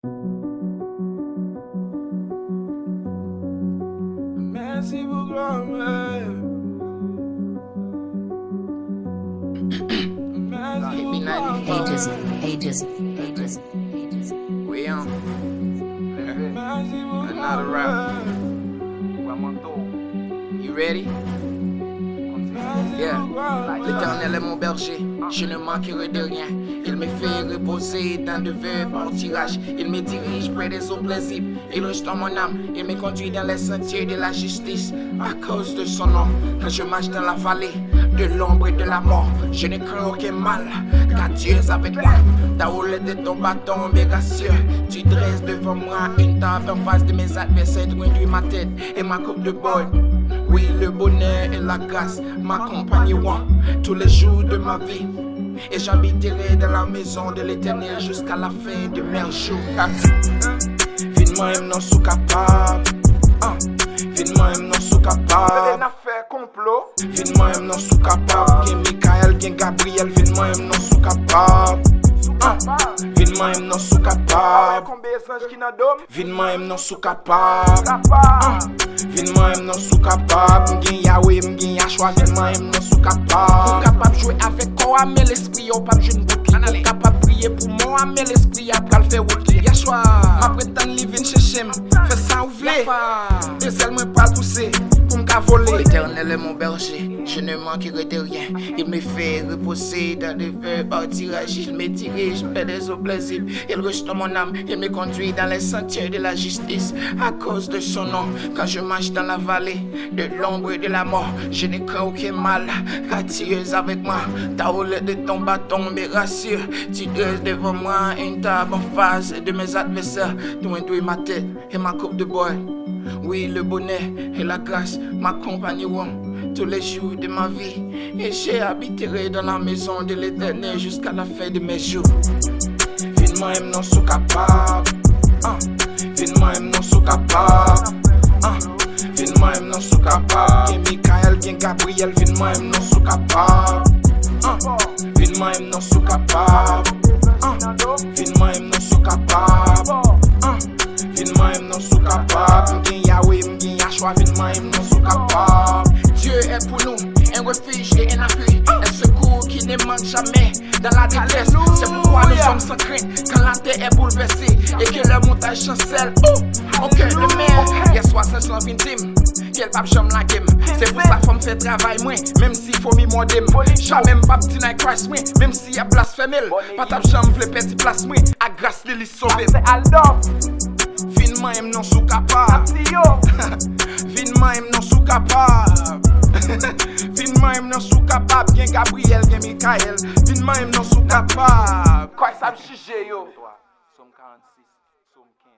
Merci beaucoup, Ages. We on another round. You ready? Yeah. L'Éternel est mon berger, je ne manquerai de rien. Il me fait reposer dans de verts pâturages. Il me dirige près des eaux paisibles. Il restaure mon âme. Il me conduit dans les sentiers de la justice. À cause de son nom, quand je marche dans la vallée de l'ombre et de la mort, je ne crains aucun mal, car Dieu est avec moi. Ta houlette de ton bâton m'est gracieux. Tu dresses devant moi une table en face de mes adversaires. Tu conduis ma tête et ma coupe de bol. Oui, le bonheur et la grâce m'accompagneront tous les jours de ma vie. Et j'habiterai dans la maison de l'Éternel jusqu'à la fin de mes jours. Vine-moi, non sous capable. Vine-moi, non sous capable. Vine-moi, non sous capable. Gen Michael, gen Gabriel. Vine-moi, non sous capable. Vine-moi, non sous capable. Vine-moi, non sous capable. Vine-moi, non sous capable. M'gen Yahweh, m'gen Yahshua. Vine-moi, non sous capable. Capable jouer avec quoi, mais l'esprit au pape jeune bouclier. Capable prier pour moi, mais l'esprit après le faire route. Yahshua, ma prétend living chez Chem. Fais ça ou v'lez. Et celle moi pas pousser pour m'ka voler. L'Éternel est mon berger, je ne manquerai de rien. Il me fait reposer dans des verts pâturages. Il me dirige près des eaux paisibles. Il restaure mon âme, il me conduit dans les sentiers de la justice. À cause de son nom, quand je marche dans la vallée de l'ombre et de la mort, je ne crains aucun mal, car tu es avec moi. Ta houlette de ton bâton me rassure. Tu dresses devant moi une table en face de mes adversaires. Tu conduis ma tête et ma coupe de bois. Oui, le bonheur et la grâce m'accompagneront tous les jours de ma vie. Et j'habiterai dans la maison de l'Éternel jusqu'à la fin de mes jours. Vine-moi, non sous capable. Vine-moi, non sous capable. Vine-moi, non sous capable. Gen Michael, gen Gabriel. Vine-moi, non sous capable. Vine-moi, non sous capable. Vine-moi, non sous capable. Vine-moi, non sous capable. M'gen Yahweh, m'gen Yahshua. Vine-moi, non sous capable. Dieu est pour nous un refuge et un appui, un secours qui ne manque jamais dans la détresse. C'est pourquoi nous sommes sans crainte quand la terre est bouleversée et que le montage chancelle. Au cœur de mer, y'a 60 victimes. Quel pape j'aime la game. C'est pour ça qu'on fait travail moins, même s'il faut m'y modem. Jamais pas petit dans Christ moins, même s'il y a blasphémé. Pas ta chambre, le petit place moins, à grâce de lui sauver. Vine-moi, non sous capable. Vine-moi, non sous capable. Vine-moi, non sous capable. Gen Gabriel, gen Michael. Vine-moi, non sous capable. Quoi ça me juge yo? Somme 46, Somme 15.